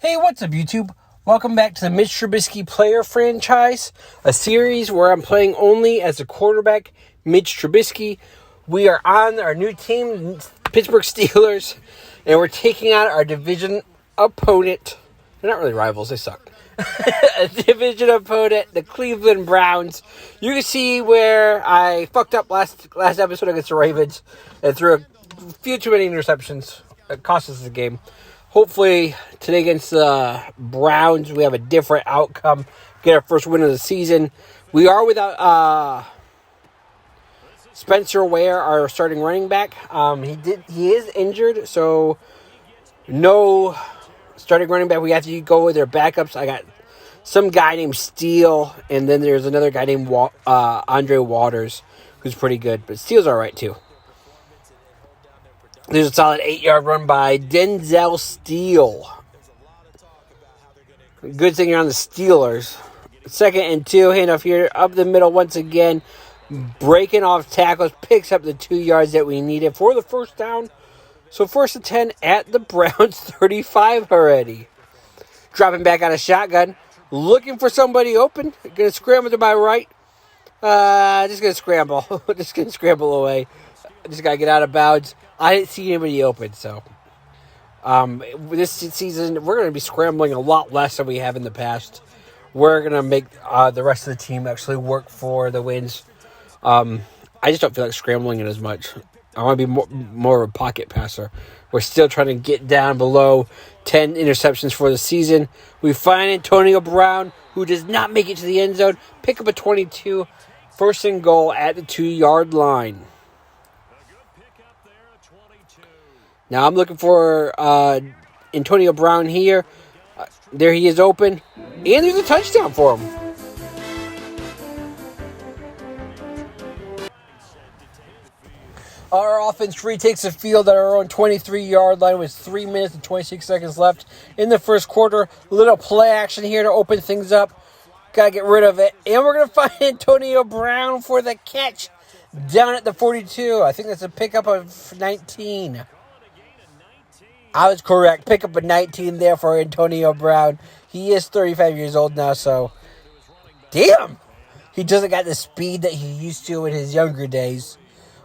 Hey, what's up, YouTube? Welcome back to the Mitch Trubisky player franchise, a series where I'm playing only as a quarterback, Mitch Trubisky. We are on our new team, Pittsburgh Steelers, and we're taking on our division opponent. They're not really rivals, they suck. A division opponent, the Cleveland Browns. You can see where I fucked up last episode against the Ravens and threw a few too many interceptions. It cost us the game. Hopefully, today against the Browns, we have a different outcome. Get our first win of the season. We are without Spencer Ware, our starting running back. He is injured, so no starting running back. We have to go with their backups. I got some guy named Steele, and then there's another guy named Andre Waters, who's pretty good. But Steele's all right, too. There's a solid 8-yard run by Denzel Steele. Good thing you're on the Steelers. 2nd and 2, handoff here, up the middle once again. Breaking off tackles, picks up the 2 yards that we needed for the first down. So 1st and 10 at the Browns 35 already. Dropping back out of shotgun. Looking for somebody open. Going to scramble to my right. Just going to scramble. Just going to scramble away. Just got to get out of bounds. I didn't see anybody open, so this season we're going to be scrambling a lot less than we have in the past. We're going to make the rest of the team actually work for the wins. I just don't feel like scrambling it as much. I want to be more of a pocket passer. We're still trying to get down below 10 interceptions for the season. We find Antonio Brown, who does not make it to the end zone, pick up a 22, 1st and goal at the 2-yard line. Now I'm looking for Antonio Brown here. There he is open. And there's a touchdown for him. Our offense retakes the field at our own 23-yard line with 3 minutes and 26 seconds left in the first quarter. Little play action here to open things up. Got to get rid of it. And we're going to find Antonio Brown for the catch down at the 42. I think that's a pickup of 19. I was correct. Pick up a 19 there for Antonio Brown. He is 35 years old now, so damn. He doesn't got the speed that he used to in his younger days.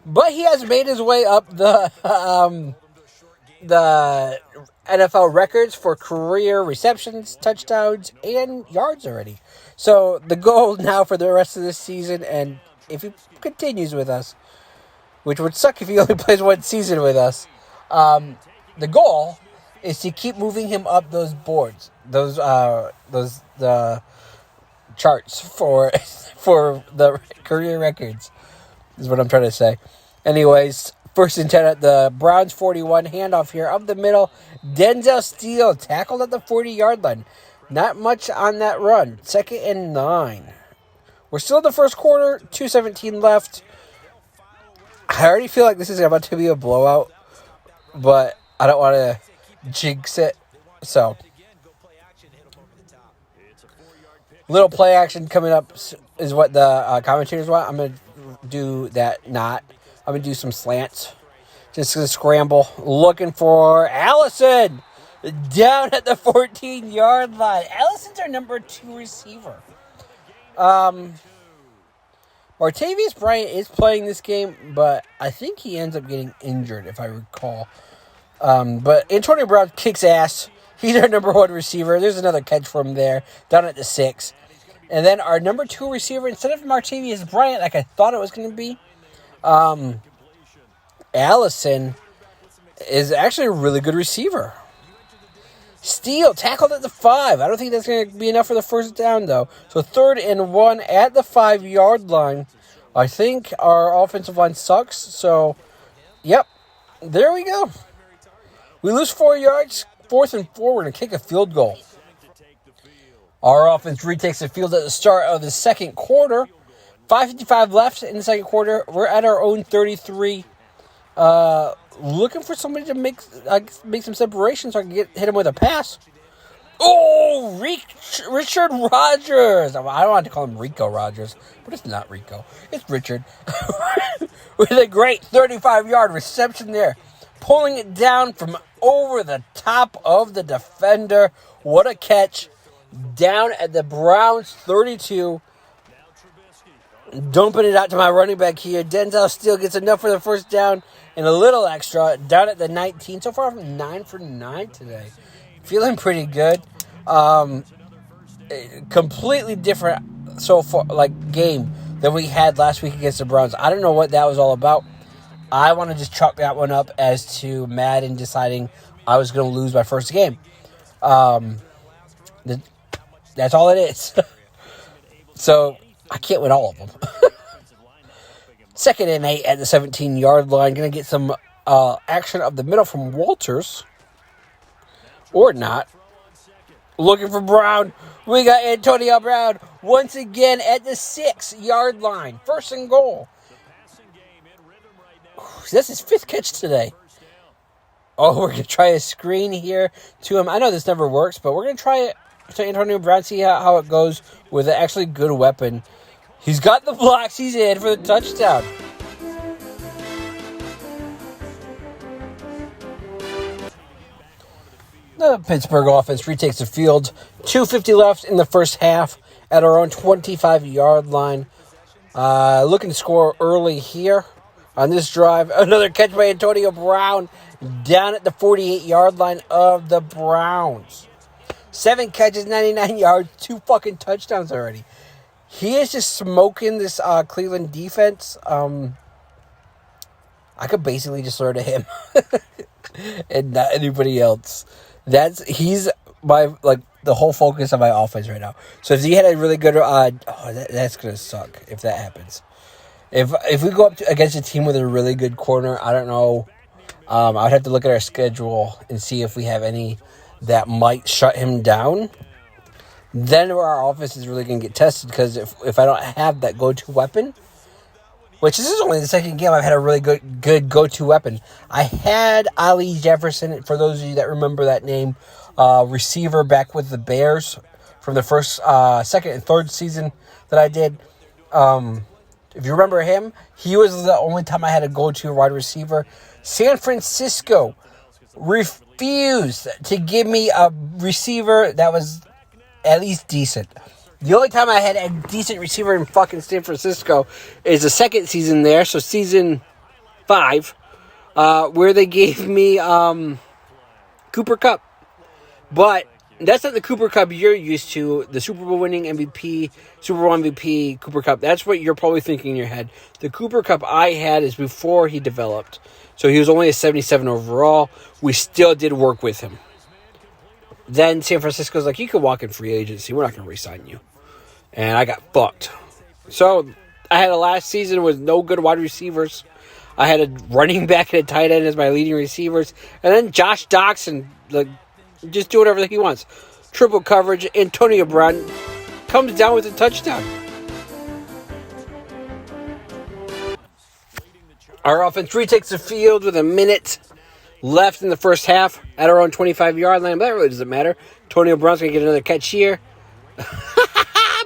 But he has made his way up the NFL records for career receptions, touchdowns, and yards already. So the goal now for the rest of this season, and if he continues with us, which would suck if he only plays one season with us, the goal is to keep moving him up those boards, the charts for the career records, is what I'm trying to say. Anyways, 1st and 10 at the Browns 41, handoff here up the middle. Denzel Steele tackled at the 40-yard line. Not much on that run. 2nd and 9. We're still in the first quarter, 2:17 left. I already feel like this is about to be a blowout, but I don't want to jinx it, so. Little play action coming up is what the commentators want. I'm going to do that not. I'm going to do some slants. Just going to scramble. Looking for Allison down at the 14-yard line. Allison's our number 2 receiver. Martavius Bryant is playing this game, but I think he ends up getting injured, if I recall. But Antonio Brown kicks ass. He's our number 1 receiver. There's another catch from there, down at the 6. And then our number 2 receiver, instead of Martavius Bryant, like I thought it was going to be, Allison is actually a really good receiver. Steele tackled at the 5. I don't think that's going to be enough for the first down, though. So 3rd and 1 at the 5-yard line. I think our offensive line sucks. So, yep, there we go. We lose 4 yards, 4th and 4. We're going to kick a field goal. Our offense retakes the field at the start of the second quarter. 5:55 left in the second quarter. We're at our own 33. Looking for somebody to make some separation so I can hit him with a pass. Oh, Richard Rodgers. I don't want to call him Rico Rodgers, but it's not Rico. It's Richard. With a great 35-yard reception there. pulling it down from over the top of the defender. What a catch. Down at the Browns 32. Dumping it out to my running back here. Denzel Steele gets enough for the first down and a little extra. Down at the 19. So far, I'm 9 for 9 today. Feeling pretty good. Completely different so far, game than we had last week against the Browns. I don't know what that was all about. I want to just chalk that one up as to Madden deciding I was going to lose my first game. That's all it is. So I can't win all of them. 2nd and 8 at the 17-yard line. Going to get some action up the middle from Walters. Or not. Looking for Brown. We got Antonio Brown once again at the 6-yard line. 1st and goal. That's his 5th catch today. Oh, we're going to try a screen here to him. I know this never works, but we're going to try it to Antonio Brown, see how it goes with an actually good weapon. He's got the blocks. He's in for the touchdown. The Pittsburgh offense retakes the field. 2:50 left in the first half at our own 25-yard line. Looking to score early here on this drive. Another catch by Antonio Brown down at the 48-yard line of the Browns. 7 catches, 99 yards, 2 fucking touchdowns already. He is just smoking this Cleveland defense. I could basically just throw to him and not anybody else. He's my the whole focus of my offense right now. So if he had a really good, that's gonna suck if that happens. If we go up against a team with a really good corner, I don't know. I would have to look at our schedule and see if we have any that might shut him down. Then our offense is really going to get tested, because if I don't have that go-to weapon, which this is only the second game I've had a really good go-to weapon. I had Ali Jefferson, for those of you that remember that name, receiver back with the Bears from the first, second, and third season that I did. If you remember him, he was the only time I had a go-to wide receiver. San Francisco refused to give me a receiver that was at least decent. The only time I had a decent receiver in fucking San Francisco is the second season there, so season 5, where they gave me Cooper Kupp. But that's not the Cooper Kupp you're used to, the Super Bowl winning MVP, Super Bowl MVP Cooper Kupp. That's what you're probably thinking in your head. The Cooper Kupp I had is before he developed. So he was only a 77 overall. We still did work with him. Then San Francisco's like, you can walk in free agency. We're not going to re-sign you. And I got fucked. So I had a last season with no good wide receivers. I had a running back and a tight end as my leading receivers. And then Josh Doxson, just do whatever he wants. Triple coverage. Antonio Brown comes down with a touchdown. Our offense retakes the field with a minute left in the first half at our own 25-yard line. But that really doesn't matter. Antonio Brown's going to get another catch here.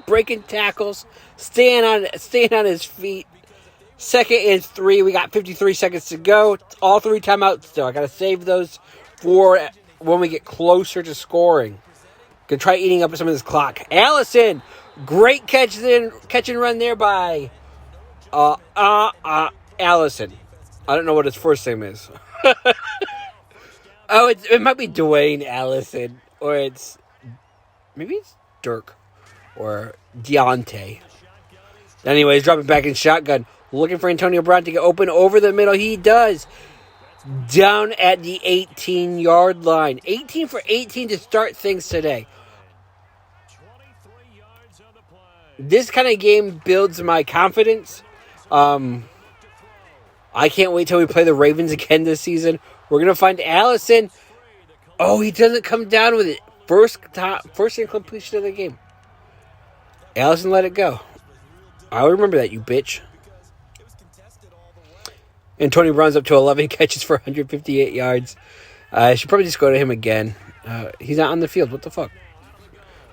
Breaking tackles. Staying on his feet. 2nd and 3. We got 53 seconds to go. All 3 timeouts still. I got to save those for when we get closer to scoring. Gonna try eating up some of this clock. Allison. Great catch and run there by Allison. I don't know what his first name is. It might be Dwayne Allison, or maybe it's Dirk or Deontay. Anyways, dropping back in shotgun, looking for Antonio Brown to get open over the middle. He does. Down at the 18-yard line. 18 for 18 to start things today. This kind of game builds my confidence. I can't wait till we play the Ravens again this season. We're going to find Allison. Oh, he doesn't come down with it. First incompletion of the game. Allison let it go. I remember that, you bitch. Antonio Brown's up to 11 catches for 158 yards. I should probably just go to him again. He's not on the field. What the fuck?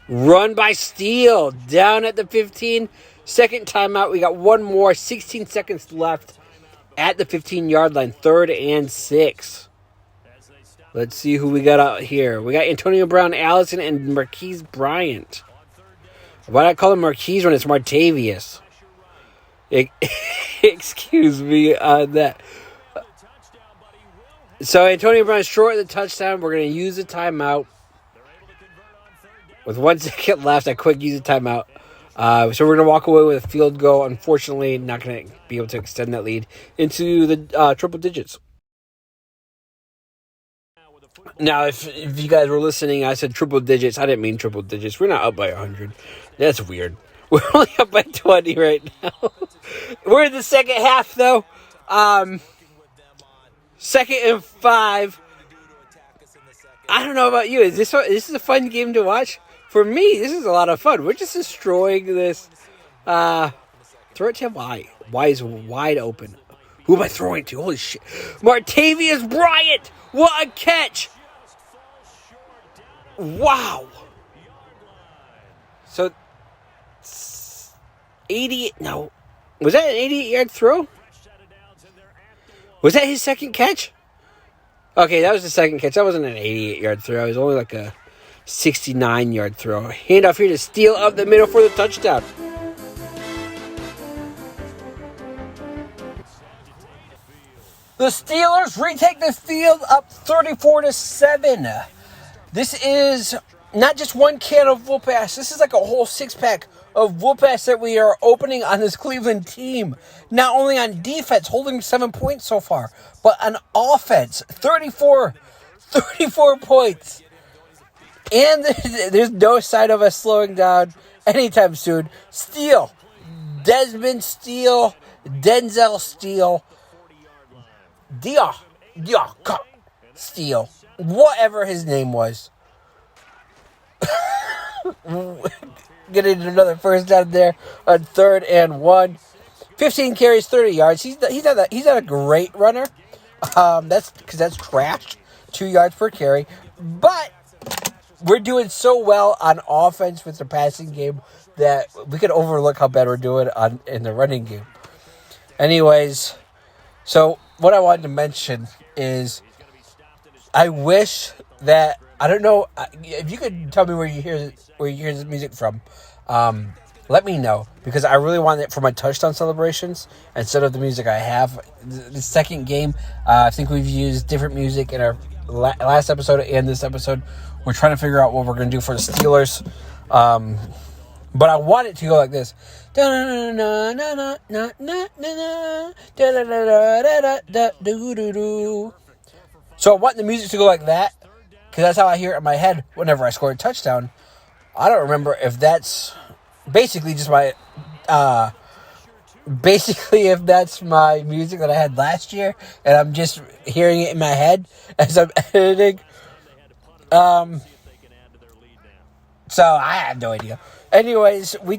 Run by Steele. Down at the 15. Second timeout. We got one more. 16 seconds left at the 15-yard line. 3rd and 6. Let's see who we got out here. We got Antonio Brown, Allison, and Marquise Bryant. Why do I call him Marquise when it's Martavius? Excuse me on that. So Antonio Brown short of the touchdown. We're going to use the timeout. With 1 second left, I quick use the timeout. So we're going to walk away with a field goal. Unfortunately, not going to be able to extend that lead into the triple digits. Now, if you guys were listening, I said triple digits. I didn't mean triple digits. We're not up by 100. That's weird. We're only up by 20 right now. We're in the second half, though. 2nd and 5. I don't know about you. This is a fun game to watch? For me, this is a lot of fun. We're just destroying this. Throw it to Y. Y is wide open. Who am I throwing to? Holy shit. Martavius Bryant! What a catch! Wow. So, 88... No. Was that an 88-yard throw? Was that his second catch? Okay, that was the second catch. That wasn't an 88-yard throw. It was only like a 69-yard throw. Handoff here to Steele up the middle for the touchdown. The Steelers retake the field up 34-7. This is not just one can of whoop-ass. This is like a whole 6-pack of whoop-ass that we are opening on this Cleveland team. Not only on defense, holding 7 points so far, but on offense, 34 points. And there's no sign of us slowing down anytime soon. Steele, Desmond Steele, Denzel Steele, Steele, whatever his name was. Getting another first down there on 3rd and 1. 15 carries, 30 yards. He's not a great runner. That's because that's trash. 2 yards per carry. But we're doing so well on offense with the passing game that we could overlook how bad we're doing in the running game. Anyways, so what I wanted to mention is I wish that, I don't know if you could tell me where you hear this music from. Let me know, because I really want it for my touchdown celebrations instead of the music I have. The second game, I think we've used different music in our last episode and this episode. We're trying to figure out what we're going to do for the Steelers. But I want it to go like this. So I want the music to go like that, because that's how I hear it in my head whenever I score a touchdown. I don't remember if that's basically just my, if that's my music that I had last year, and I'm just hearing it in my head as I'm editing. So I have no idea. Anyways, we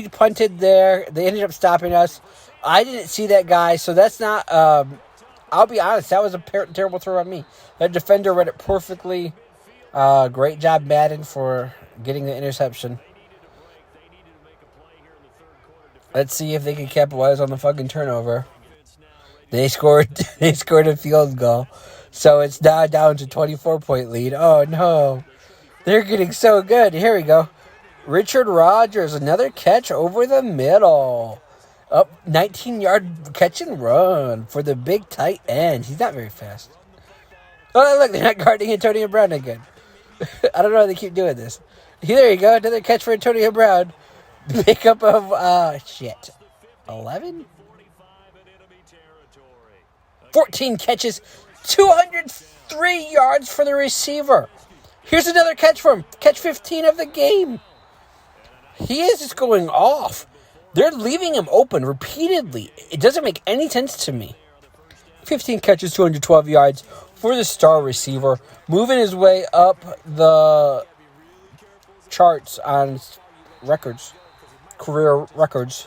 punted there. They ended up stopping us. I didn't see that guy, so that's not. I'll be honest, that was a terrible throw on me. That defender read it perfectly. Great job, Madden, for getting the interception. Let's see if they can capitalize on the fucking turnover. They scored a field goal. So it's now down to 24-point lead. Oh, no. They're getting so good. Here we go. Richard Rodgers, another catch over the middle. Up 19-yard catch and run for the big tight end. He's not very fast. Oh, look, they're not guarding Antonio Brown again. I don't know how they keep doing this. There you go. Another catch for Antonio Brown. Pickup of, 11? 14 catches, 203 yards for the receiver. Here's another catch for him. Catch 15 of the game. He is just going off. They're leaving him open repeatedly. It doesn't make any sense to me. 15 catches, 212 yards for the star receiver. Moving his way up the charts on records. Career records.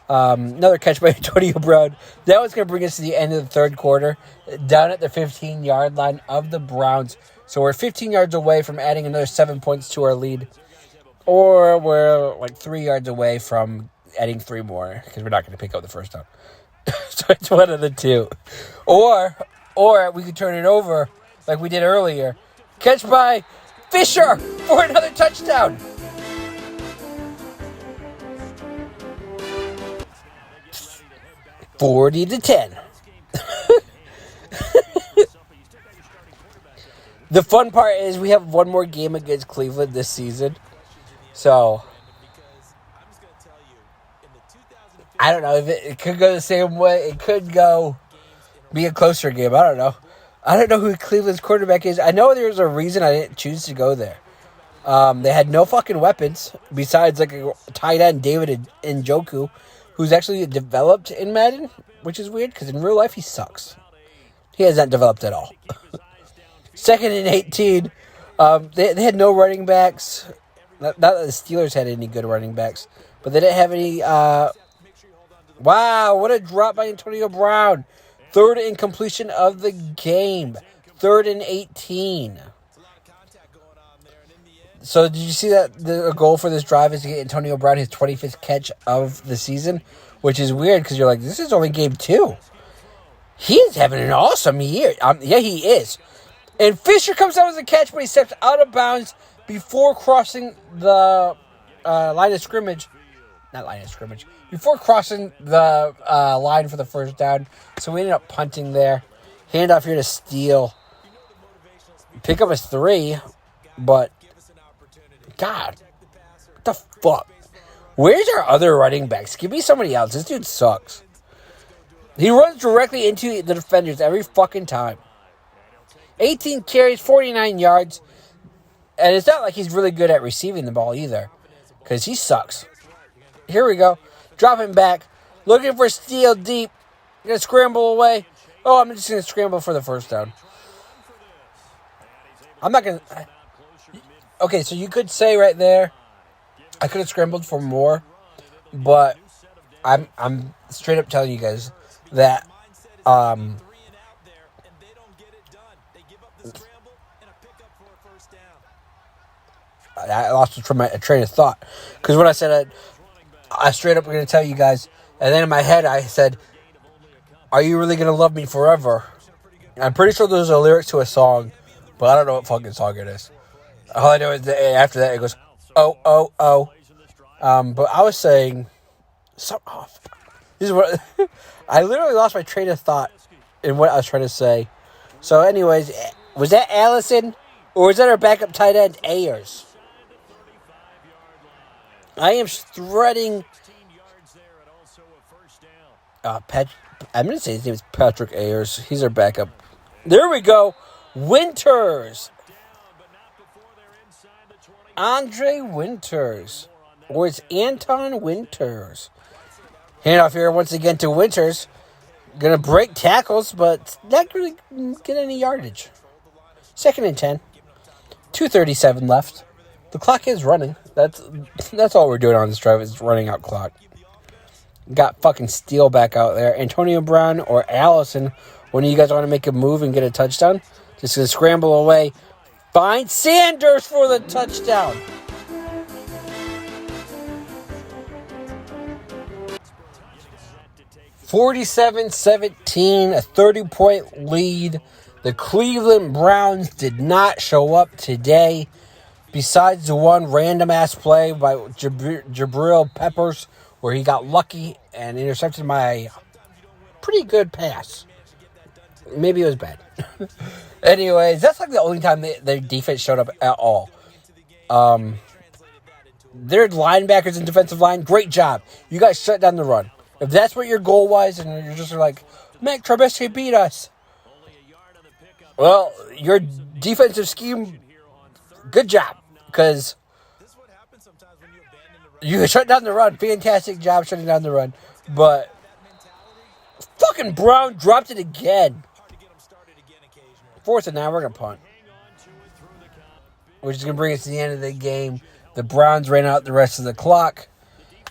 Another catch by Antonio Brown. That was going to bring us to the end of the third quarter. Down at the 15-yard line of the Browns. So we're 15 yards away from adding another 7 points to our lead. Or we're like 3 yards away from adding 3 more, because we're not going to pick up the first down. So it's one of the two. Or we could turn it over like we did earlier. Catch by Fisher for another touchdown. 40-10. The fun part is we have one more game against Cleveland this season. So, I don't know if it could go the same way. It could be a closer game. I don't know. I don't know who Cleveland's quarterback is. I know there's a reason I didn't choose to go there. They had no fucking weapons besides like a tight end, David Njoku, who's actually developed in Madden, which is weird because in real life he sucks. He has not developed at all. 2nd and 18. They had no running backs. Not that the Steelers had any good running backs, but they didn't have any. Wow, what a drop by Antonio Brown. 3rd incompletion of the game. 3rd and 18. So did you see that the goal for this drive is to get Antonio Brown his 25th catch of the season? Which is weird because you're like, this is only game 2. He's having an awesome year. Yeah, he is. And Fisher comes out with a catch, but he steps out of bounds before crossing the line of scrimmage. Not line of scrimmage. Before crossing the line for the first down. So we ended up punting there. Handoff here to Steele. Pick up a 3, but God, what the fuck? Where's our other running backs? Give me somebody else. This dude sucks. He runs directly into the defenders every fucking time. 18 carries, 49 yards. And it's not like he's really good at receiving the ball either. Because he sucks. Here we go. Dropping back. Looking for Steele deep. Going to scramble away. Oh, I'm just going to scramble for the first down. I'm not going to... Okay, so you could say right there, I could have scrambled for more. But I'm straight up telling you guys that... I lost a train of thought. Because when I said I straight up going to tell you guys, and then in my head I said, are you really going to love me forever? I'm pretty sure there's a lyric to a song, but I don't know what fucking song it is. All I know is that after that it goes, oh, oh, oh. But I was saying, this is what I literally lost my train of thought in what I was trying to say. So anyways, was that Allison or was that our backup tight end Ayers? I am threading. I'm going to say his name is Patrick Ayers. He's our backup. There we go. Winters. Andre Winters. Or it's Anton Winters. Handoff here once again to Winters. Going to break tackles, but not really get any yardage. 2nd and 10. 2:37 left. The clock is running. That's all we're doing on this drive is running out clock. Got fucking Steele back out there. Antonio Brown or Allison, when you guys want to make a move and get a touchdown, just going to scramble away. Find Sanders for the touchdown. (47-17), a 30-point lead. The Cleveland Browns did not show up today. Besides the one random-ass play by Jabril Peppers, where he got lucky and intercepted my pretty good pass. Maybe it was bad. Anyways, that's like the only time their defense showed up at all. Their linebackers and defensive line, great job. You guys shut down the run. If that's what your goal was, and you're just like, Mitch Trubisky beat us. Well, your defensive scheme, good job. Because you shut down the run. Fantastic job shutting down the run. But fucking Brown dropped it again. 4th and 9, we're going to punt. Which is going to bring us to the end of the game. The Browns ran out the rest of the clock.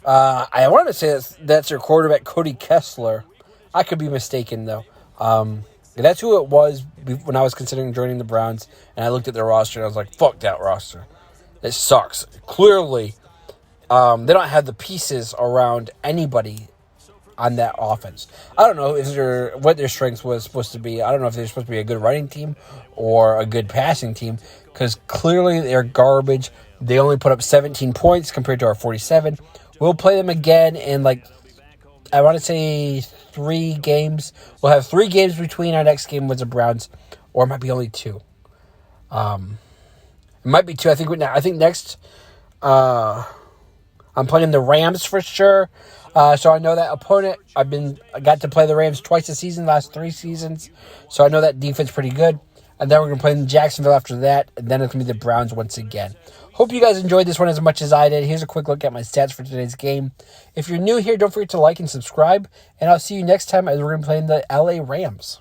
I want to say that's their quarterback, Cody Kessler. I could be mistaken, though. That's who it was when I was considering joining the Browns. And I looked at their roster and I was like, fuck that roster. It sucks. Clearly, they don't have the pieces around anybody on that offense. I don't know what their strength was supposed to be. I don't know if they're supposed to be a good running team or a good passing team, because clearly they're garbage. They only put up 17 points compared to our 47. We'll play them again in, like, I want to say 3 games. We'll have 3 games between our next game with the Browns, or it might be only 2. It might be 2. I think next I'm playing the Rams for sure. So I know that opponent. I got to play the Rams twice this season, last 3 seasons. So I know that defense pretty good. And then we're going to play in Jacksonville after that. And then it's going to be the Browns once again. Hope you guys enjoyed this one as much as I did. Here's a quick look at my stats for today's game. If you're new here, don't forget to like and subscribe. And I'll see you next time as we're going to play in the LA Rams.